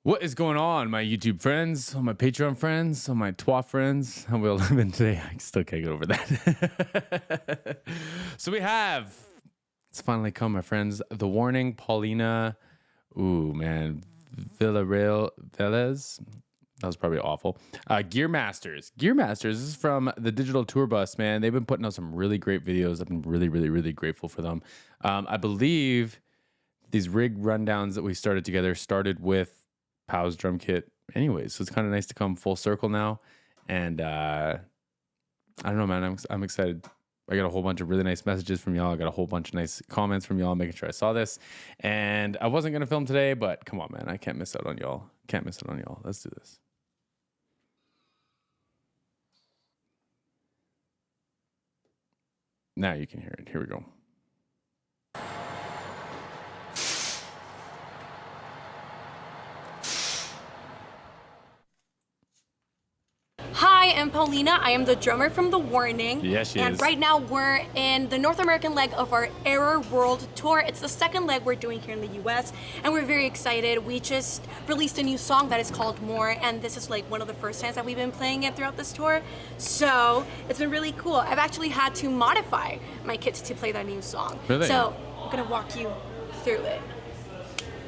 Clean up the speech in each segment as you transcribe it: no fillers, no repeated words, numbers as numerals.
What is going on, my YouTube friends, on my Patreon friends, on my TWA friends? How we all living today? I still can't get over that. So we have, it's finally come, my friends. The Warning, Paulina, ooh, man, Villareal, Velez. That was probably awful. Gear Masters. Gear Masters, this is from the Digital Tour Bus, man. They've been putting out some really great videos. I've been really grateful for them. I believe these rig rundowns that we started together started with Pow's drum kit anyways, so it's kind of nice to come full circle now. And I don't know, man, I'm excited. I got a whole bunch of really nice messages from y'all. I got a whole bunch of nice comments from y'all making sure I saw this. And I wasn't gonna film today, but come on, man, I can't miss out on y'all. Can't miss out on y'all. Let's do this. Now you can hear it. Here we go. Hi, I'm Paulina. I am the drummer from The Warning. Yes, she and is. right now we're in the North American leg of our Error World Tour. It's the second leg we're doing here in the US, and we're very excited. We just released a new song that is called More, and this is like one of the first times that we've been playing it throughout this tour. So it's been really cool. I've actually had to modify my kit to play that new song. Really? So I'm gonna walk you through it.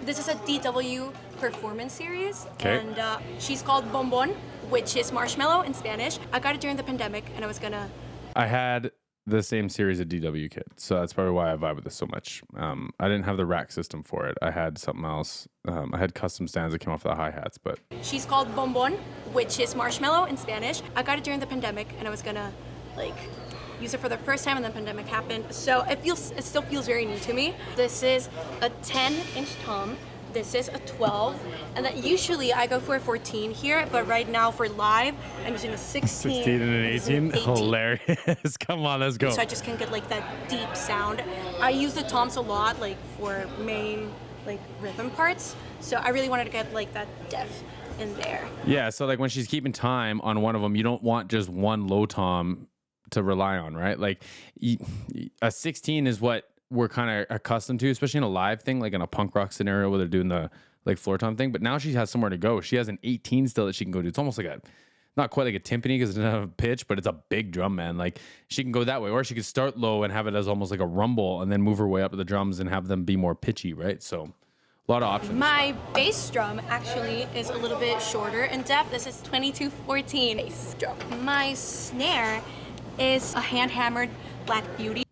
This is a DW performance series, Okay. and she's called Bonbon, which is marshmallow in Spanish. I got it during the pandemic, and I was gonna... I had the same series of DW kit, so that's probably why I vibe with this so much. I didn't have the rack system for it. I had something else. I had custom stands that came off the hi-hats, but... She's called Bonbon, which is marshmallow in Spanish. I got it during the pandemic, and I was gonna, like, use it for the first time, and the pandemic happened. So it still feels very new to me. This is a 10-inch tom. This is a 12, and that usually I go for a 14 here, but right now for live, I'm using a 16. 16 and an 18? Hilarious. Come on, let's go. So I just can get like that deep sound. I use the toms a lot, like for main like rhythm parts. So I really wanted to get like that depth in there. Yeah, so like when she's keeping time on one of them, you don't want just one low tom to rely on, right? Like a 16 is what we're kind of accustomed to, especially in a live thing, like in a punk rock scenario where they're doing the like floor tom thing. But now she has somewhere to go. She has an 18 still that she can go to. It's almost like a, not quite like a timpani because it doesn't have a pitch, but it's a big drum, man. Like she can go that way, or she could start low and have it as almost like a rumble and then move her way up to the drums and have them be more pitchy, right? So a lot of options. My bass drum actually is a little bit shorter in depth. This is 2214 bass drum. My snare is a hand-hammered Black Beauty.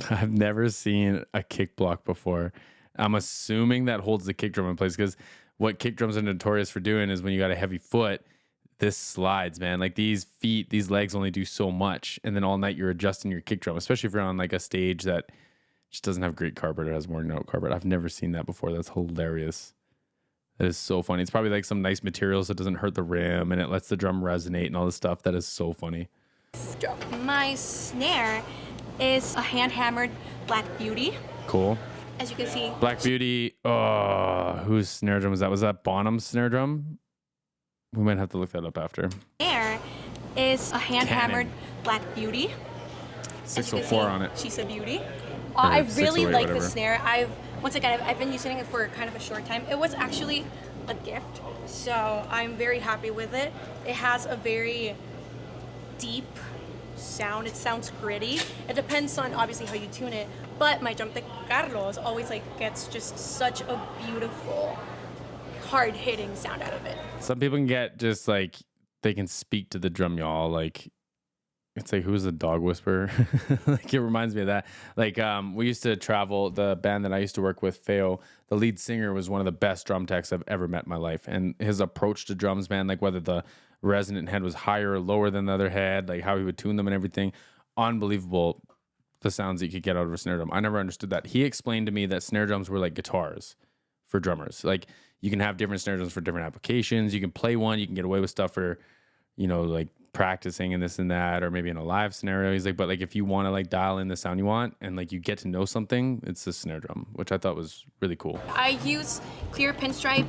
I've never seen a kick block before. I'm assuming that holds the kick drum in place, because what kick drums are notorious for doing is when you got a heavy foot, this slides, man. Like these feet, these legs only do so much, and then all night you're adjusting your kick drum, especially if you're on like a stage that just doesn't have great carpet or has more note carpet. I've never seen that before. That's hilarious. That is so funny. It's probably like some nice materials that doesn't hurt the rim and it lets the drum resonate and all this stuff. That is so funny. My snare is a hand-hammered Black Beauty. Cool. As you can see. Black Beauty. Oh, whose snare drum was that? Was that Bonham's snare drum? We might have to look that up after. Snare is a hand-hammered Cannon. Black Beauty. 604 on it. She's a beauty. I really 608, like the whatever. snare. Once again, I've been using it for kind of a short time. It was actually a gift, so I'm very happy with it. It has a very deep sound. It sounds gritty. It depends on obviously how you tune it, but my drum tech Carlos always like gets just such a beautiful hard-hitting sound out of it. Some people can get just like, they can speak to the drum, y'all. Like, it's like, who's the dog whisperer? Like, it reminds me of that. Like, we used to travel, the band that I used to work with, Feo, the lead singer was one of the best drum techs I've ever met in my life. And his approach to drums, man, like whether the resonant head was higher or lower than the other head, like how he would tune them and everything, unbelievable, the sounds that you could get out of a snare drum. I never understood that. He explained to me that snare drums were like guitars for drummers. Like, you can have different snare drums for different applications. You can play one, you can get away with stuff for, you know, like practicing and this and that, or maybe in a live scenario. He's like, but like if you want to like dial in the sound you want and like you get to know something, it's the snare drum, which I thought was really cool. I use clear pinstripe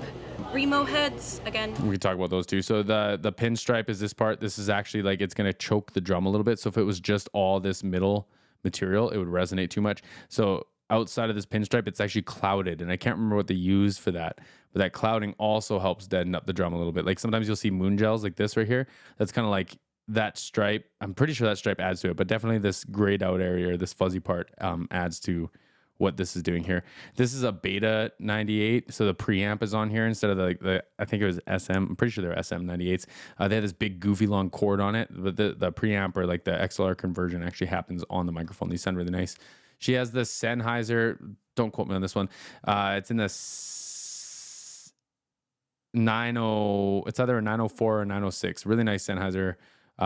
Remo heads again. We can talk about those too. So the pinstripe is this part. This is actually like, it's going to choke the drum a little bit. So if it was just all this middle material, it would resonate too much. So outside of this pinstripe, it's actually clouded, and I can't remember what they use for that. But that clouding also helps deaden up the drum a little bit. Like sometimes you'll see moon gels like this right here. That's kind of like that stripe. I'm pretty sure that stripe adds to it, but definitely this grayed out area or this fuzzy part adds to what this is doing here. This is a beta 98, so the preamp is on here instead of the I think it was SM. I'm pretty sure they're SM 98s. They had this big goofy long cord on it, but the preamp or like the XLR conversion actually happens on the microphone. These sound really nice. She has the Sennheiser. Don't quote me on this one. It's in the 90. It's either a 904 or 906. Really nice Sennheiser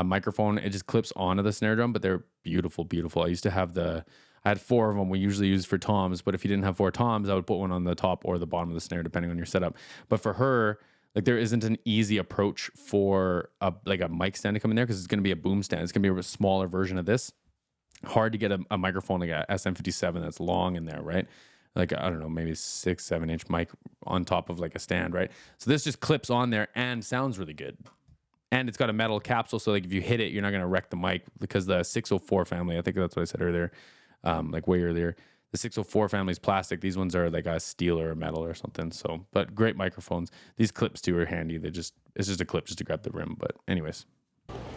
microphone. It just clips onto the snare drum, but they're beautiful, beautiful. I used to have I had 4 of them. We usually use for toms, but if you didn't have 4 toms, I would put one on the top or the bottom of the snare, depending on your setup. But for her, like there isn't an easy approach for a mic stand to come in there because it's going to be a boom stand. It's going to be a smaller version of this. Hard to get a microphone like a SM57 that's long in there, right? Like, I don't know, maybe 6-7 inch mic on top of like a stand, right? So this just clips on there and sounds really good. And it's got a metal capsule, so like if you hit it, you're not going to wreck the mic because the 604 family, I think that's what I said earlier, like way earlier, the 604 family is plastic. These ones are like a steel or a metal or something. So, but great microphones. These clips too are handy. It's just a clip just to grab the rim. But anyways.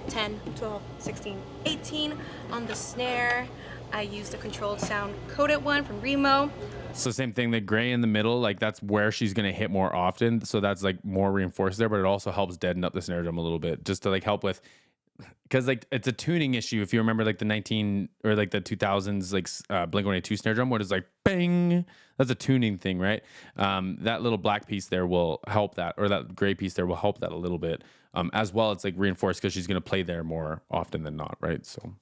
10, 12, 16, 18 on the snare. I used the controlled sound coated one from Remo. So same thing, the gray in the middle, like that's where she's going to hit more often. So that's like more reinforced there, but it also helps deaden up the snare drum a little bit just to like help with, because like it's a tuning issue. If you remember like the 2000s, like Blink-182 snare drum, what is like bang, that's a tuning thing, right? That little black piece there will help that, or that gray piece there will help that a little bit. As well, it's like reinforced because she's going to play there more often than not, right? So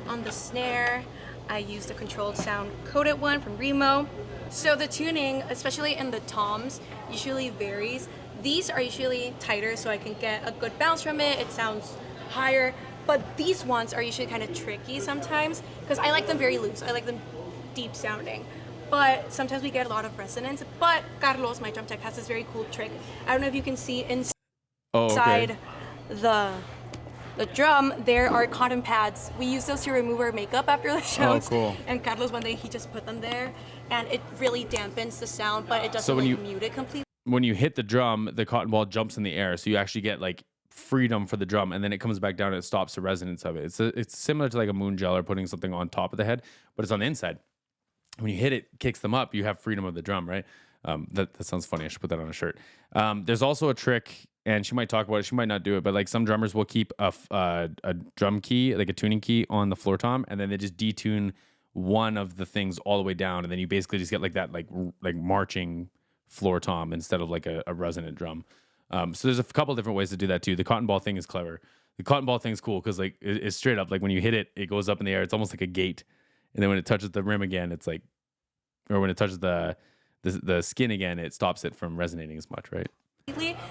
on the snare, I used the controlled sound coated one from Remo. So the tuning, especially in the toms, usually varies. These are usually tighter so I can get a good bounce from it. It sounds higher, but these ones are usually kind of tricky sometimes because I like them very loose. I like them deep sounding. But sometimes we get a lot of resonance. But Carlos, my drum tech, has this very cool trick. I don't know if you can see inside the drum, there are cotton pads. We use those to remove our makeup after the shows. Oh, cool. And Carlos, one day, he just put them there, and it really dampens the sound, but it doesn't mute it completely. When you hit the drum, the cotton ball jumps in the air, so you actually get like freedom for the drum, and then it comes back down and it stops the resonance of it. It's similar to like a moon gel or putting something on top of the head, but it's on the inside. When you hit it, kicks them up, you have freedom of the drum, right? That sounds funny. I should put that on a shirt. There's also a trick, and she might talk about it. She might not do it, but like some drummers will keep a drum key, like a tuning key, on the floor tom, and then they just detune one of the things all the way down, and then you basically just get like that, like marching floor tom instead of like a resonant drum. So there's a couple different ways to do that too. The cotton ball thing is clever. The cotton ball thing is cool because like it's straight up. Like when you hit it, it goes up in the air. It's almost like a gate, and then when it touches the rim again, it's like, or when it touches the skin again, it stops it from resonating as much, right?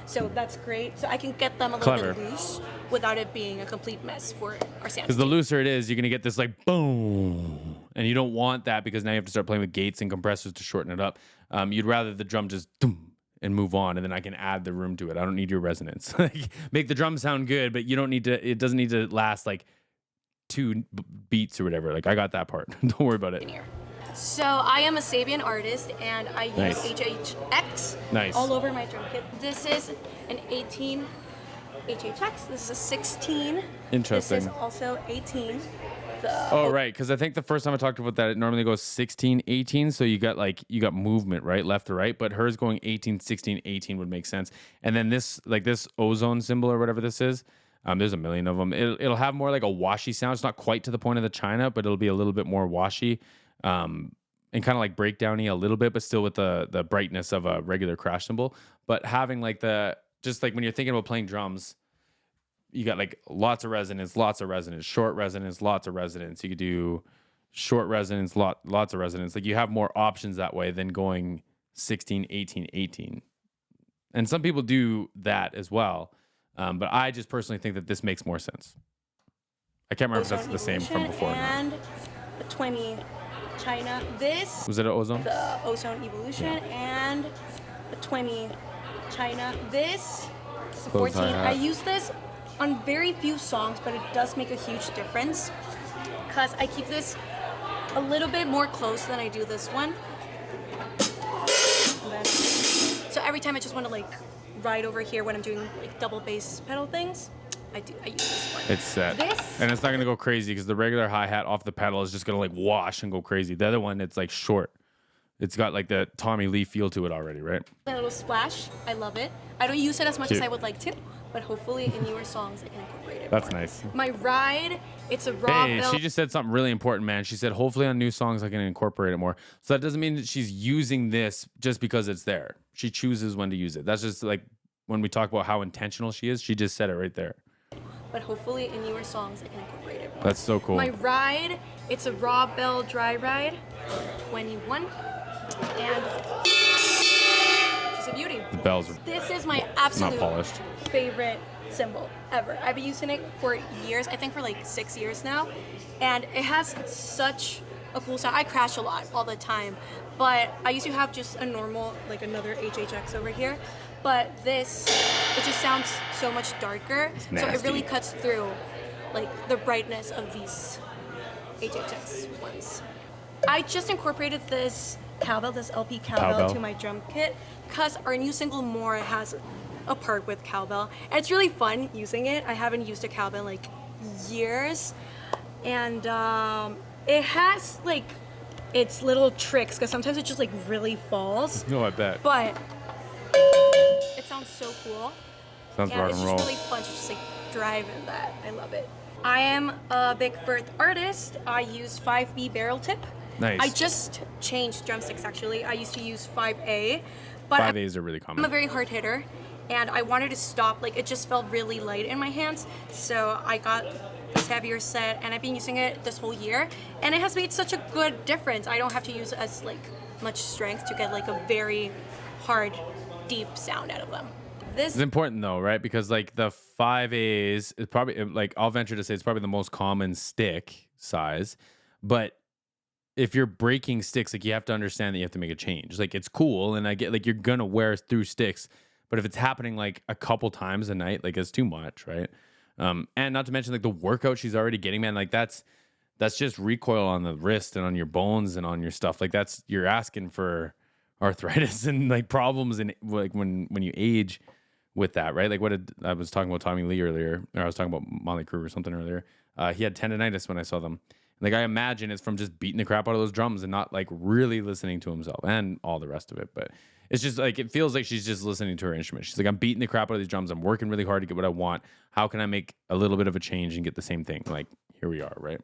So that's great. So I can get them a little bit loose without it being a complete mess for our sound. Because the looser it is, you're gonna get this like boom, and you don't want that because now you have to start playing with gates and compressors to shorten it up. You'd rather the drum just doom and move on, and then I can add the room to it. I don't need your resonance. Like, make the drum sound good, but you don't need to. It doesn't need to last like 2 beats or whatever. Like I got that part. Don't worry about it. So I am a Sabian artist, and I use HHX all over my drum kit. This is an 18 HHX. This is a 16. Interesting. This is also 18. Right, because I think the first time I talked about that, it normally goes 16, 18, so you got movement, right, left to right, but hers going 18, 16, 18 would make sense. And then this ozone symbol or whatever this is, there's a million of them. It'll have more like a washy sound. It's not quite to the point of the China, but it'll be a little bit more washy. And kind of like breakdowny a little bit, but still with the brightness of a regular crash cymbal. But having like just like when you're thinking about playing drums, you got like lots of resonance, short resonance, lots of resonance. You could do short resonance, lots of resonance. Like you have more options that way than going 16, 18, 18. And some people do that as well. But I just personally think that this makes more sense. I can't remember if that's the same from before. And the 20 China. This was it an ozone? The ozone evolution, and the 20 China. This is a 14. I use this on very few songs, but it does make a huge difference because I keep this a little bit more close than I do this one. So every time I just want to like ride over here when I'm doing like double bass pedal things, I use this one. It's set. And it's not gonna go crazy because the regular hi-hat off the pedal is just gonna like wash and go crazy. The other one, it's like short. It's got like the Tommy Lee feel to it already, right? A little splash. I love it. I don't use it as much as I would like to, but hopefully in newer songs I can incorporate it. That's nice. My ride, it's a raw Hey, she just said something really important, man. She said, hopefully on new songs I can incorporate it more. So that doesn't mean that she's using this just because it's there. She chooses when to use it. That's just like when we talk about how intentional she is, she just said it right there. But hopefully in newer songs I can incorporate it more. That's so cool. My ride, it's a raw bell dry ride, 21. And she's a beauty. The bells are This is my absolute not polished. favorite cymbal ever. I've been using it for years, I think for like 6 years now. And it has such a cool sound. I crash a lot all the time, but I used to have just a normal, like another HHX over here. But this, it just sounds so much darker. So it really cuts through like the brightness of these HHX ones. I just incorporated this cowbell, this LP cowbell to my drum kit because our new single More has a part with cowbell. And it's really fun using it. I haven't used a cowbell in like years. And it has like its little tricks because sometimes it just like really falls. No, I bet. But it sounds so cool. Sounds rock and roll. It's just really fun to just like drive in that. I love it. I am a big Firth artist. I use 5B barrel tip. Nice. I just changed drumsticks actually. I used to use 5A, but 5As are really common. I'm a very hard hitter, and I wanted to stop. Like it just felt really light in my hands, so I got this heavier set, and I've been using it this whole year, and it has made such a good difference. I don't have to use as like much strength to get like a very hard, deep sound out of them. This is important though, right? Because like the 5As is probably like I'll venture to say it's probably the most common stick size, but if you're breaking sticks, like you have to understand that you have to make a change. Like it's cool, and I get like you're gonna wear through sticks, but if it's happening like a couple times a night, like it's too much, right? And not to mention like the workout she's already getting, man. Like that's just recoil on the wrist and on your bones and on your stuff. Like you're asking for arthritis and like problems and like when you age with that, right? Like I was talking about Tommy Lee earlier, or I was talking about Motley Crue or something earlier. He had tendonitis when I saw them. Like I imagine it's from just beating the crap out of those drums and not like really listening to himself and all the rest of it. But it's just like it feels like she's just listening to her instrument. She's like, I'm beating the crap out of these drums. I'm working really hard to get what I want. How can I make a little bit of a change and get the same thing? Like here we are, right?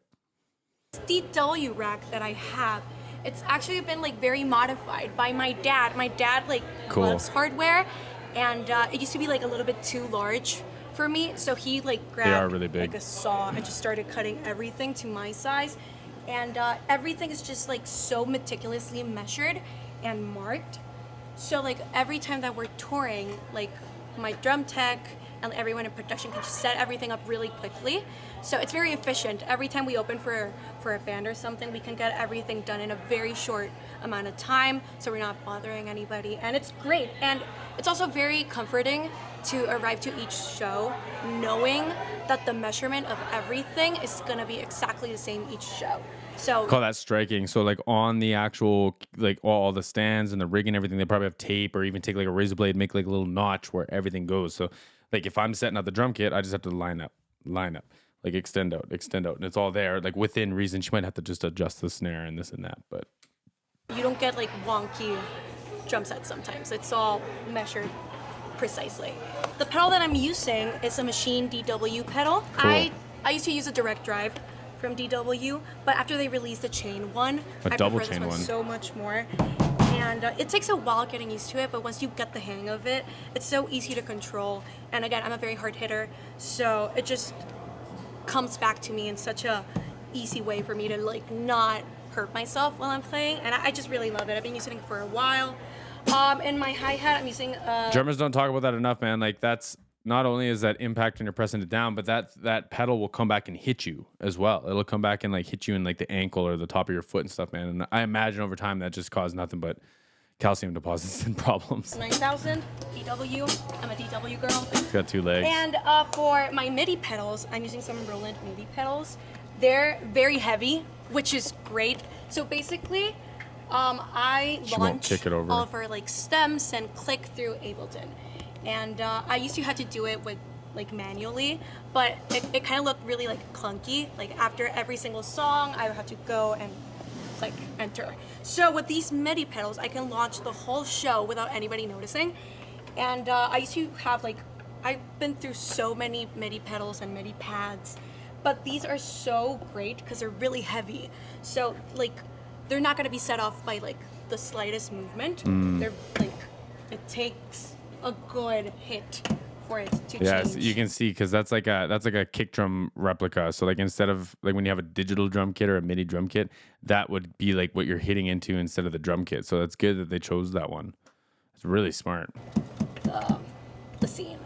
This DW rack that I have, it's actually been like very modified by my dad. My dad like loves hardware, and it used to be like a little bit too large for me, so he like grabbed really big. like a saw and just started cutting everything to my size, and everything is just like so meticulously measured and marked. So like every time that we're touring, like my drum tech and everyone in production can just set everything up really quickly. So it's very efficient. Every time we open for a band or something, we can get everything done in a very short amount of time, so we're not bothering anybody, and it's great. And it's also very comforting to arrive to each show knowing that the measurement of everything is gonna be exactly the same each show. So call that striking. So like on the actual like all the stands and the rig and everything, they probably have tape or even take like a razor blade, make like a little notch where everything goes. So like if I'm setting up the drum kit, I just have to line up, like extend out, and it's all there, like within reason. She might have to just adjust the snare and this and that, but you don't get like wonky drum sets sometimes. It's all measured precisely. The pedal that I'm using is a Machine DW pedal. Cool. I used to use a direct drive from DW, but after they released the chain one, I double prefer this chain one one so much more. And it takes a while getting used to it, but once you get the hang of it, it's so easy to control. And again, I'm a very hard hitter, so it just comes back to me in such a easy way for me to like not hurt myself while I'm playing, and I just really love it. I've been using it for a while. In my hi-hat, I'm using drummers don't talk about that enough, man. Like that's not only is that impact and you're pressing it down, but that pedal will come back and hit you as well. It'll come back and like hit you in like the ankle or the top of your foot and stuff, man. And I imagine over time that just caused nothing but calcium deposits and problems. 9000 DW. I'm a DW girl. It's got two legs. And for my MIDI pedals, I'm using some Roland MIDI pedals. They're very heavy, which is great So basically, I She won't launch kick it over. all of our like stems and click through Ableton, and I used to have to do it with like manually, but it kind of looked really like clunky. Like after every single song, I would have to go and click enter. So with these MIDI pedals, I can launch the whole show without anybody noticing. And I used to have like, I've been through so many MIDI pedals and MIDI pads, but these are so great because they're really heavy. So like, they're not gonna be set off by like the slightest movement. They're like, it takes a good hit for it to Yes, change. you can see because that's like a kick drum replica. So like instead of like when you have a digital drum kit or a MIDI drum kit, that would be like what you're hitting into instead of the drum kit. So that's good that they chose that one. It's really smart. The scene.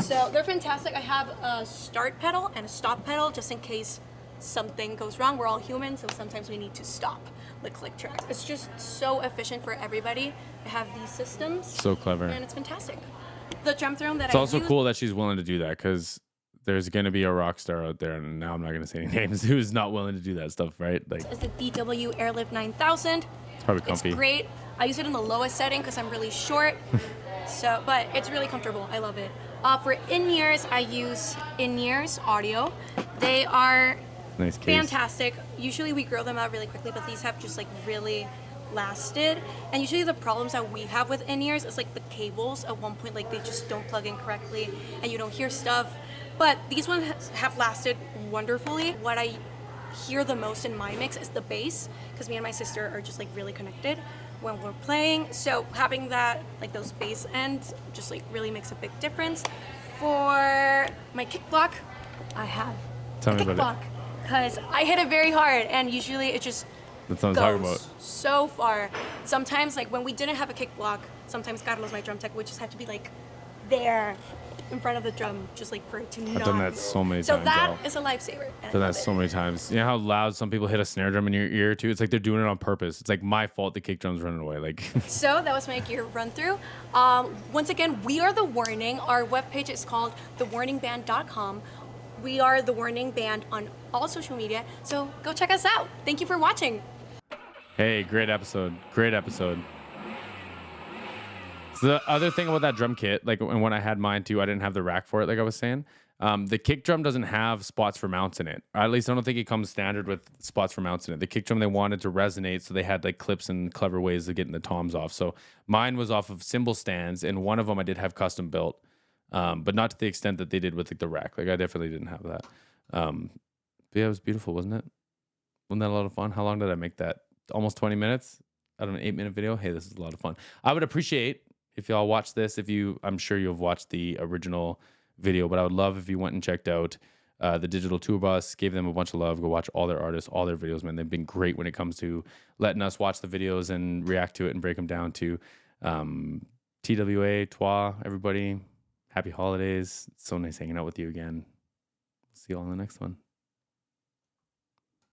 So they're fantastic. I have a start pedal and a stop pedal just in case something goes wrong. We're all human, so sometimes we need to stop the click tracks. It's just so efficient for everybody to have these systems. So clever. And it's fantastic. The drum throne that It's also use, cool that she's willing to do that because there's going to be a rock star out there, and now I'm not going to say any names, who's not willing to do that stuff, right? Like, is the DW Airlift 9000. it's probably comfy. It's great. I use it in the lowest setting because I'm really short. So, but it's really comfortable. I love it. For in-ears, I use in-ears audio. They are Nice case. fantastic. Usually we grow them out really quickly, but these have just like really lasted. And usually the problems that we have with in-ears is like the cables at one point, like they just don't plug in correctly and you don't hear stuff. But these ones have lasted wonderfully. What I hear the most in my mix is the bass, because me and my sister are just like really connected when we're playing. So having that, like those bass ends, just like really makes a big difference. For my kick block, I have Tell a me kick about block because I hit it very hard, and usually it just That's what I'm talking goes about. so far. Sometimes, like when we didn't have a kick block, sometimes Carlos, my drum tech, would just have to be like there in front of the drum, just like for it to not done that move. so many So times, that Al. is a lifesaver. And I Done that love so it. many times. You know how loud some people hit a snare drum in your ear too? It's like they're doing it on purpose. It's like my fault the kick drum's running away. Like, So that was my gear run through. Once again, we are The Warning. Our webpage is called thewarningband.com. We are The Warning Band on all social media, so go check us out. Thank you for watching. hey, great episode. Great episode. So the other thing about that drum kit, like and when I had mine too, I didn't have the rack for it, like I was saying. The kick drum doesn't have spots for mounts in it. Or at least I don't think it comes standard with spots for mounts in it. The kick drum, they wanted to resonate, so they had like clips and clever ways of getting the toms off. So mine was off of cymbal stands, and one of them I did have custom built, but not to the extent that they did with like the rack. Like I definitely didn't have that. But yeah, it was beautiful, wasn't it? Wasn't that a lot of fun? How long did I make that? Almost 20 minutes out of an 8-minute video. Hey, this is a lot of fun. I would appreciate if y'all watch this. I'm sure you've watched the original video, but I would love if you went and checked out the Digital Tour Bus, gave them a bunch of love. Go watch all their artists, all their videos, man. They've been great when it comes to letting us watch the videos and react to it and break them down to TWA, TWA, everybody. Happy holidays. It's so nice hanging out with you again. See you all in the next one.